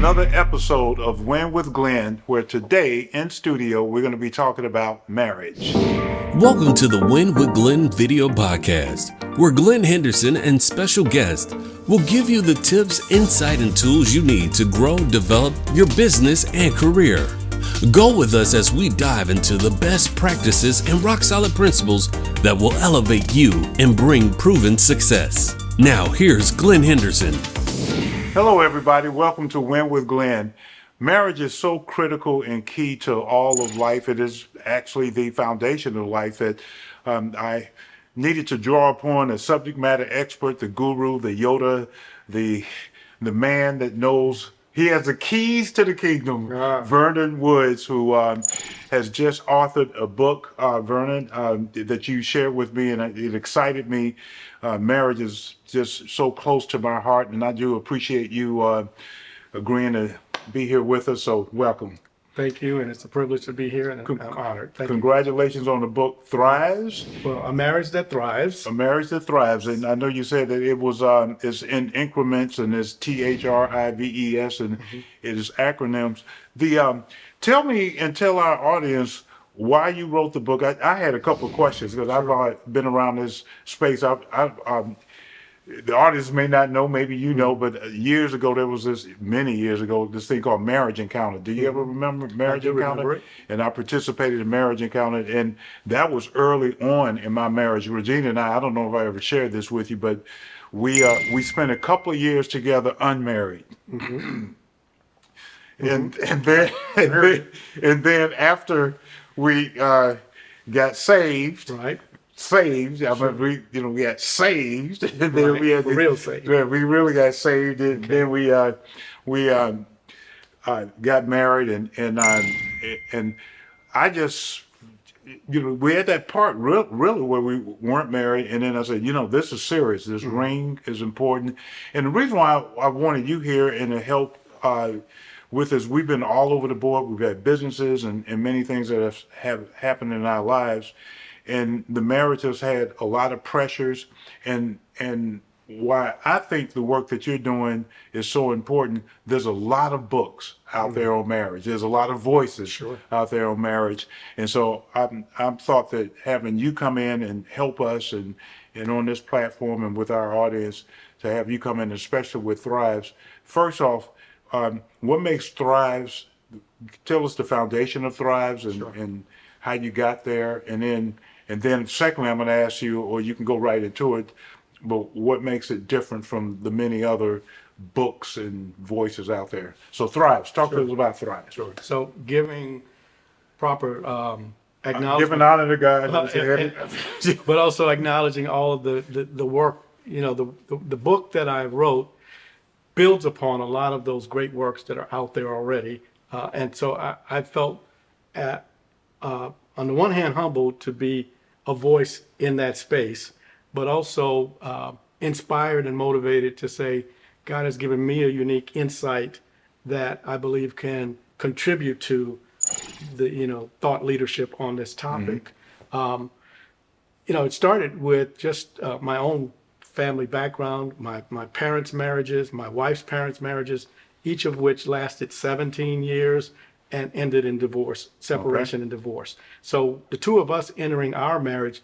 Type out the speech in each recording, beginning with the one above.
another episode of Win with Glenn, where today in studio we're going to be talking about marriage. Welcome to the Win with Glenn video podcast, where Glenn Henderson and special guests will give you the tips, insight, and tools you need to grow, develop your business and career. Go with us as we dive into the best practices and rock-solid principles that will elevate you and bring proven success. Now, here's Glenn Henderson. Hello, everybody. Welcome to Win with Glenn. Marriage is so critical and key to all of life. It is actually the foundation of life that I needed to draw upon a subject matter expert, the guru, the Yoda, the man that knows. He has the keys to the kingdom, Vernon Woods, who has just authored a book, Vernon, that you shared with me, and it excited me. Marriage is just so close to my heart, and I do appreciate you agreeing to be here with us, so welcome. Thank you, and it's a privilege to be here, and I'm honored. Thank you. Congratulations on the book, Thrives. Well, A Marriage That Thrives. A Marriage That Thrives, and I know you said that it was it's in increments, and it's THRIVES, and it is acronyms. Tell me and tell our audience why you wrote the book. I had a couple of questions because I've been around this space. The audience may not know, maybe you know, but years ago there was many years ago, this thing called Marriage Encounter. Do you ever remember Marriage Encounter? Remember it. And I participated in Marriage Encounter, and that was early on in my marriage. Regina and I don't know if I ever shared this with you, but we spent a couple of years together unmarried. And then after we got saved. Right. Saved. I mean, we got saved, and then we had real saved. Yeah, we really got saved, and then we got married, and I just, we had that part really where we weren't married, and then I said, this is serious. This ring is important, and the reason why I wanted you here and to help with us, we've been all over the board. We've had businesses and many things that have happened in our lives. And the marriage has had a lot of pressures, and why I think the work that you're doing is so important. There's a lot of books out there on marriage. There's a lot of voices out there on marriage, and so I'm thought that having you come in and help us and on this platform and with our audience, to have you come in, especially with Thrives. First off, what makes Thrives? Tell us the foundation of Thrives and how you got there, and then secondly, I'm going to ask you, or you can go right into it, but what makes it different from the many other books and voices out there? So Thrives, talk to us about Thrives. So giving proper acknowledgement. Giving honor to God. But also acknowledging all of the work, the book that I wrote builds upon a lot of those great works that are out there already. And so I felt, on the one hand, humbled to be a voice in that space, but also inspired and motivated to say, God has given me a unique insight that I believe can contribute to the thought leadership on this topic. It started with just my own family background, my parents' marriages, my wife's parents' marriages, each of which lasted 17 years and ended in divorce, separation and divorce. So the two of us entering our marriage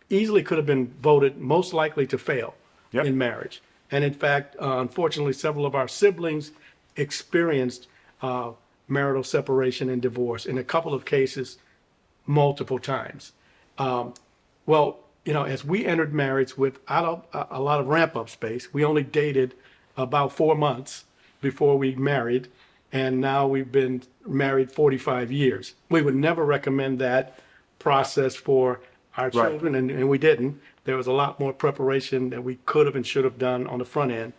easily could have been voted most likely to fail in marriage. And in fact, unfortunately, several of our siblings experienced marital separation and divorce, in a couple of cases, multiple times. As we entered marriage without a lot of ramp-up space, we only dated about 4 months before we married, and now we've been married 45 years. We would never recommend that process for our children, and we didn't. There was a lot more preparation that we could have and should have done on the front end.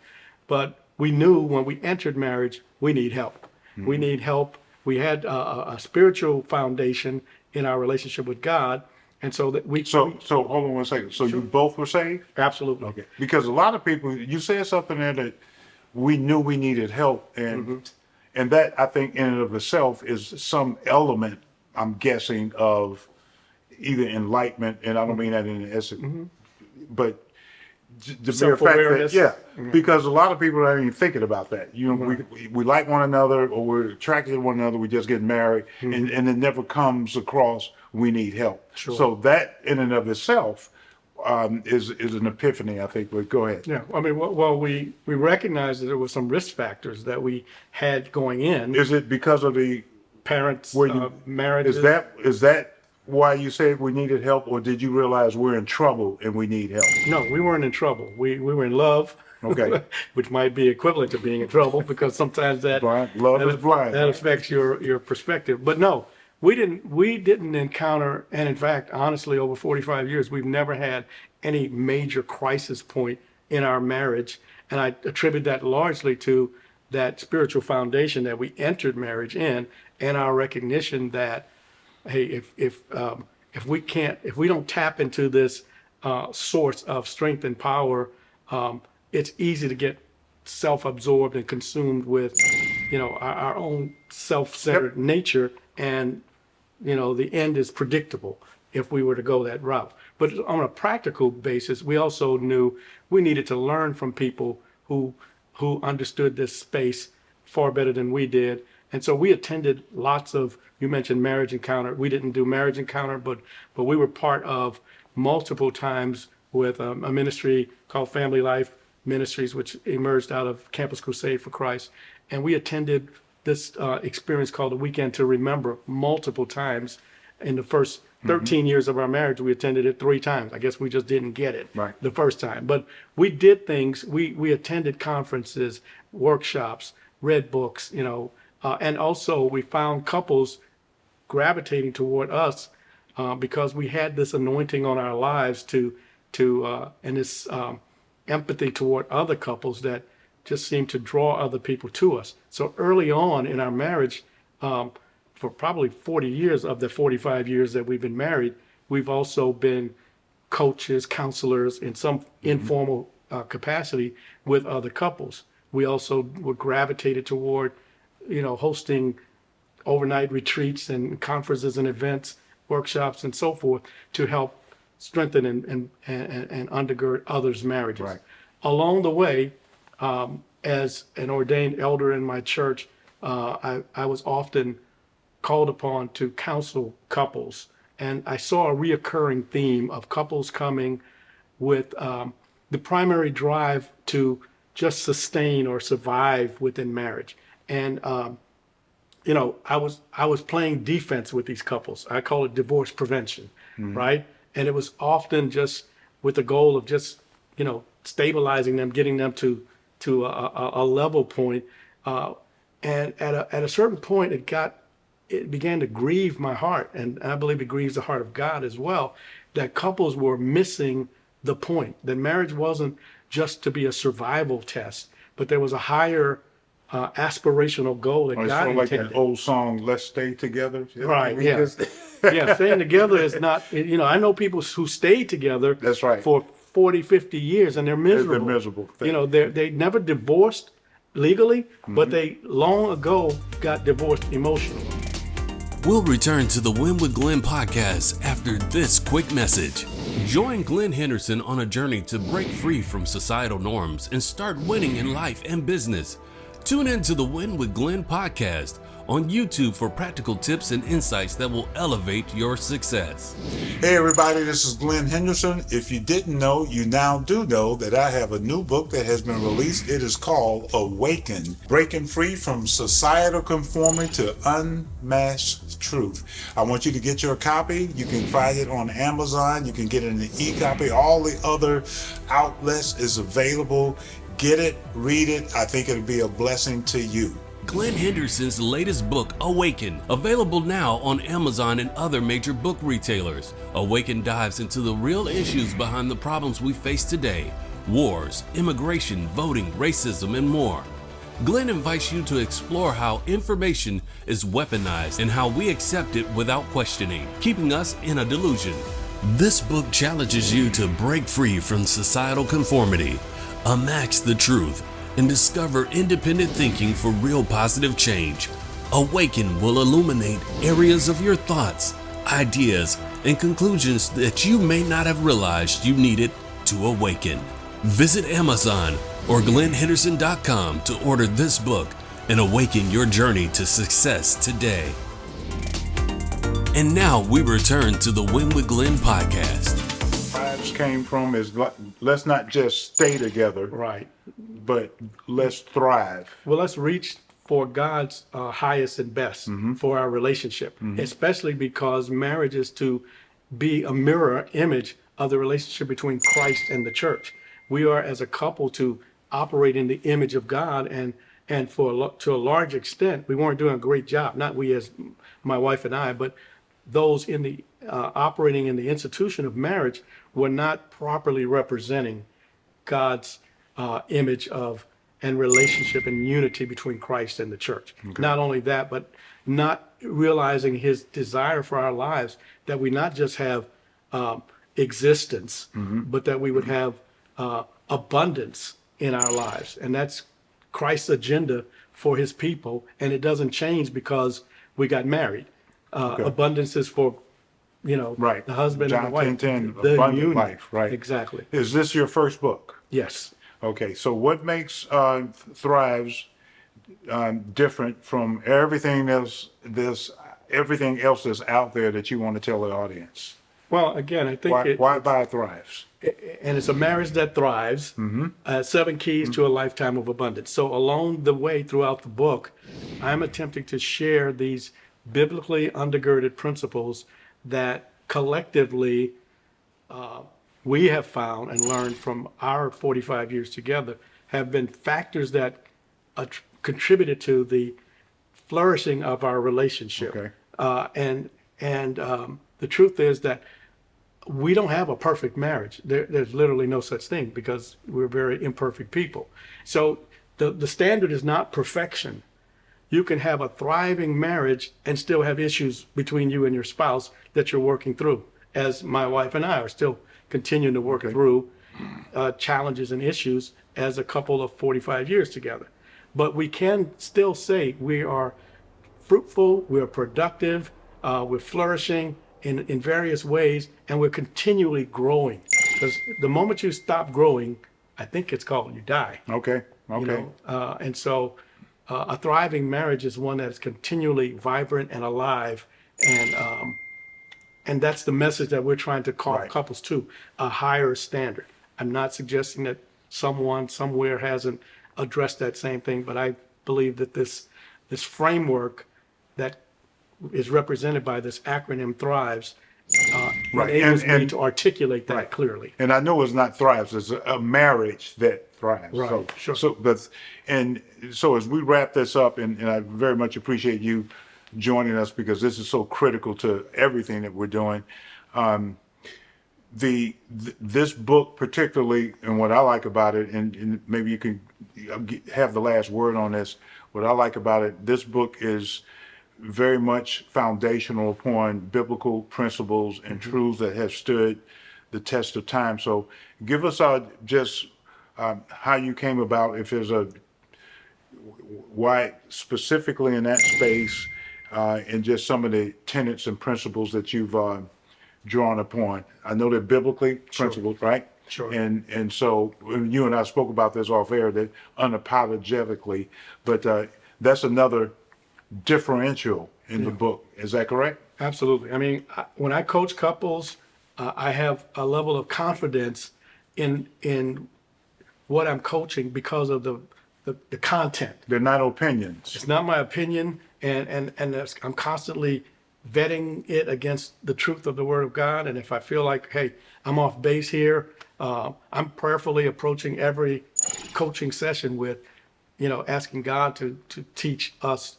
But we knew when we entered marriage, we need help. We need help. We had a spiritual foundation in our relationship with God, and so that we... So hold on one second. So you both were saved? Absolutely. Okay. Because a lot of people, you said something there that we knew we needed help, and that, I think, in and of itself is some element, I'm guessing, of either enlightenment, and I don't mean that in an essence, but the mere fact that, Self-awareness. yeah, because a lot of people aren't even thinking about that. You know, we like one another, or we're attracted to one another. We just get married, and it never comes across we need help. Sure. So that in and of itself is an epiphany, I think. But go ahead. Yeah, I mean, well, we recognized that there were some risk factors that we had going in. Is it because of the Parents, where you- marriages. is that why you said we needed help, or did you realize we're in trouble and we need help? No, we weren't in trouble. We were in love. Okay. Which might be equivalent to being in trouble, because sometimes that Love that, is blind. that affects your perspective. But no, we didn't encounter, and in fact, honestly, over 45 years, we've never had any major crisis point in our marriage, and I attribute that largely to that spiritual foundation that we entered marriage in, and our recognition that, hey, if we don't tap into this source of strength and power, it's easy to get self-absorbed and consumed with, our own self-centered nature, and the end is predictable if we were to go that route. But on a practical basis, we also knew we needed to learn from people who understood this space far better than we did. And so we attended lots of, you mentioned Marriage Encounter. We didn't do Marriage Encounter, but we were part of multiple times with a ministry called Family Life Ministries, which emerged out of Campus Crusade for Christ. And we attended this experience called the Weekend to Remember multiple times. In the first 13 years of our marriage, we attended it 3 times. I guess we just didn't get it the first time. But we did things. We attended conferences, workshops, read books, and also we found couples gravitating toward us because we had this anointing on our lives and this empathy toward other couples that just seemed to draw other people to us. So early on in our marriage, for probably 40 years of the 45 years that we've been married, we've also been coaches, counselors in some informal capacity with other couples. We also were gravitated toward, hosting overnight retreats and conferences and events, workshops and so forth to help strengthen and undergird others' marriages. Right. Along the way, as an ordained elder in my church, I was often called upon to counsel couples. And I saw a reoccurring theme of couples coming with the primary drive to just sustain or survive within marriage. And, I was playing defense with these couples. I call it divorce prevention, right? And it was often just with the goal of just, stabilizing them, getting them to a level point. And at a certain point, it began to grieve my heart, and I believe it grieves the heart of God as well, that couples were missing the point, that marriage wasn't just to be a survival test, but there was a higher aspirational goal that It's God sort of like intended. that old song, "Let's Stay Together." Right, yeah. Yeah, staying together is not, I know people who stayed together That's right. for 40, 50 years, and they're miserable. They're miserable. They never divorced legally, but they long ago got divorced emotionally. We'll return to the Win with Glenn podcast after this quick message. Join Glenn Henderson on a journey to break free from societal norms and start winning in life and business. Tune in to the Win with Glenn podcast on YouTube for practical tips and insights that will elevate your success. Hey everybody, this is Glenn Henderson. If you didn't know, you now do know that I have a new book that has been released. It is called Awaken, Breaking Free from Societal Conformity to Unmasked Truth. I want you to get your copy. You can find it on Amazon. You can get it in an e-copy. All the other outlets is available. Get it, read it. I think it'll be a blessing to you. Glenn Henderson's latest book, Awaken, available now on Amazon and other major book retailers. Awaken dives into the real issues behind the problems we face today: wars, immigration, voting, racism, and more. Glenn invites you to explore how information is weaponized and how we accept it without questioning, keeping us in a delusion. This book challenges you to break free from societal conformity, unmask the truth, and discover independent thinking for real positive change. Awaken will illuminate areas of your thoughts, ideas, and conclusions that you may not have realized you needed to awaken. Visit Amazon or GlennHenderson.com to order this book and awaken your journey to success today. And now we return to the Win with Glenn podcast. Tribes came from is let's not just stay together, Right. but let's thrive. Well, let's reach for God's highest and best for our relationship, especially because marriage is to be a mirror image of the relationship between Christ and the church. We are, as a couple, to operate in the image of God, and to a large extent, we weren't doing a great job. Not we as my wife and I, but those in the operating in the institution of marriage were not properly representing God's image of and relationship and unity between Christ and the church. Okay. Not only that, but not realizing his desire for our lives, that we not just have existence, but that we would have abundance in our lives. And that's Christ's agenda for his people. And it doesn't change because we got married. Okay. Abundance is for, right, the husband John and the wife. 10:10, the abundant union. life, right? Exactly. Is this your first book? Yes. Okay, so what makes Thrives different from everything else that's out there that you want to tell the audience? Well, again, I think why buy Thrives? And it's a marriage that thrives. 7 keys to a lifetime of abundance. So along the way throughout the book, I'm attempting to share these biblically undergirded principles that collectively we have found and learned from our 45 years together have been factors that contributed to the flourishing of our relationship. Okay. The truth is that we don't have a perfect marriage. There's literally no such thing because we're very imperfect people. So the standard is not perfection. You can have a thriving marriage and still have issues between you and your spouse that you're working through, as my wife and I are still continuing to work through challenges and issues as a couple of 45 years together. But we can still say we are fruitful, we're productive, we're flourishing in various ways, and we're continually growing. Because the moment you stop growing, I think it's called you die. Okay. And so a thriving marriage is one that is continually vibrant and alive, and that's the message that we're trying to call couples to, a higher standard. I'm not suggesting that someone somewhere hasn't addressed that same thing, but I believe that this framework that is represented by this acronym Thrives enables me to articulate that clearly. And I know it's not Thrives, it's a marriage that thrives. Right, sure. So as we wrap this up, and I very much appreciate you joining us because this is so critical to everything that we're doing. This book particularly, and what I like about it, and maybe you can have the last word on this, what I like about it, this book is very much foundational upon biblical principles and truths that have stood the test of time. So give us how you came about, if there's why specifically in that space, and just some of the tenets and principles that you've drawn upon. I know they're biblically principles, right? Sure. And so you and I spoke about this off air, that unapologetically, but that's another differential in the book. Is that correct? Absolutely. I mean, when I coach couples, I have a level of confidence in what I'm coaching because of the content. They're not opinions. It's not my opinion, and I'm constantly vetting it against the truth of the Word of God. And if I feel like, hey, I'm off base here, I'm prayerfully approaching every coaching session with, asking God to teach us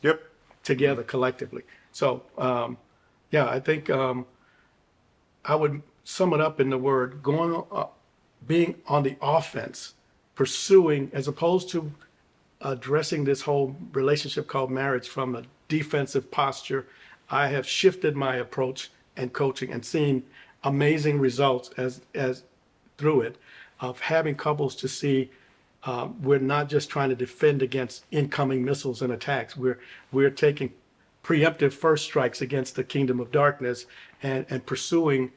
together collectively. So, I think I would sum it up in the word being on the offense, pursuing, as opposed to addressing this whole relationship called marriage from a defensive posture. I have shifted my approach and coaching and seen amazing results as through it, of having couples to see we're not just trying to defend against incoming missiles and attacks. We're taking preemptive first strikes against the kingdom of darkness and pursuing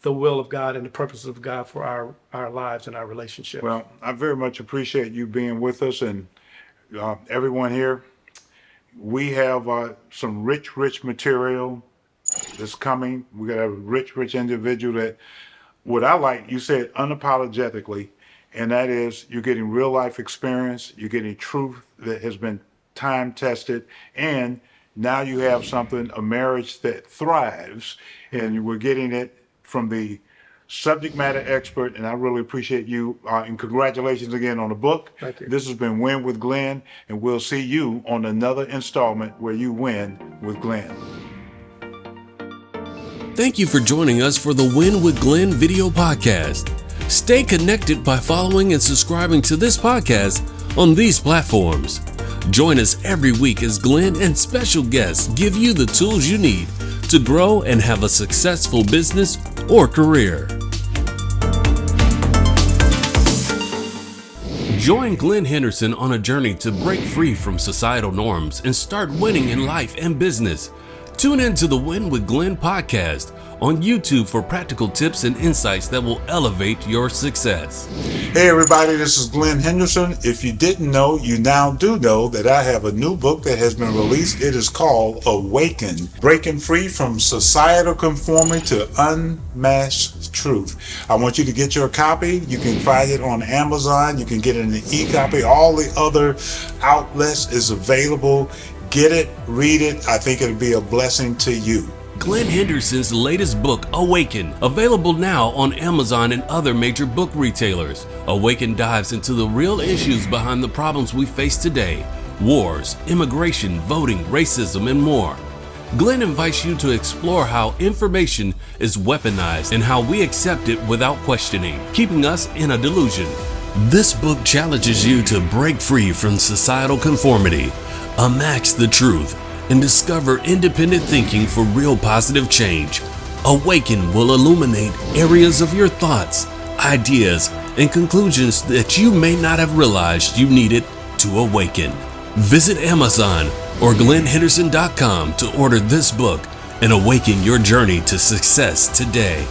the will of God and the purposes of God for our lives and our relationships. Well, I very much appreciate you being with us, and everyone here. We have some rich material that's coming. We got a rich individual that, what I like, you said unapologetically, and that is you're getting real life experience, you're getting truth that has been time tested, and now you have something, a marriage that thrives, and we're getting it from the subject matter expert, and I really appreciate you, and congratulations again on the book. Thank you. This has been Win with Glenn, and we'll see you on another installment where you win with Glenn. Thank you for joining us for the Win with Glenn video podcast. Stay connected by following and subscribing to this podcast on these platforms. Join us every week as Glenn and special guests give you the tools you need to grow and have a successful business or career. Join Glenn Henderson on a journey to break free from societal norms and start winning in life and business. Tune in to the Win with Glenn podcast on YouTube for practical tips and insights that will elevate your success. Hey everybody, this is Glenn Henderson. If you didn't know, you now do know that I have a new book that has been released. It is called Awaken, Breaking Free from Societal Conformity to Unmasked Truth. I want you to get your copy. You can find it on Amazon. You can get it in the e-copy. All the other outlets is available. Get it, read it. I think it'll be a blessing to you. Glenn Henderson's latest book, Awaken, available now on Amazon and other major book retailers. Awaken dives into the real issues behind the problems we face today: wars, immigration, voting, racism, and more. Glenn invites you to explore how information is weaponized and how we accept it without questioning, keeping us in a delusion. This book challenges you to break free from societal conformity, unmask the truth, and discover independent thinking for real positive change. Awaken will illuminate areas of your thoughts, ideas, and conclusions that you may not have realized you needed to awaken. Visit Amazon or GlennHenderson.com to order this book and awaken your journey to success today.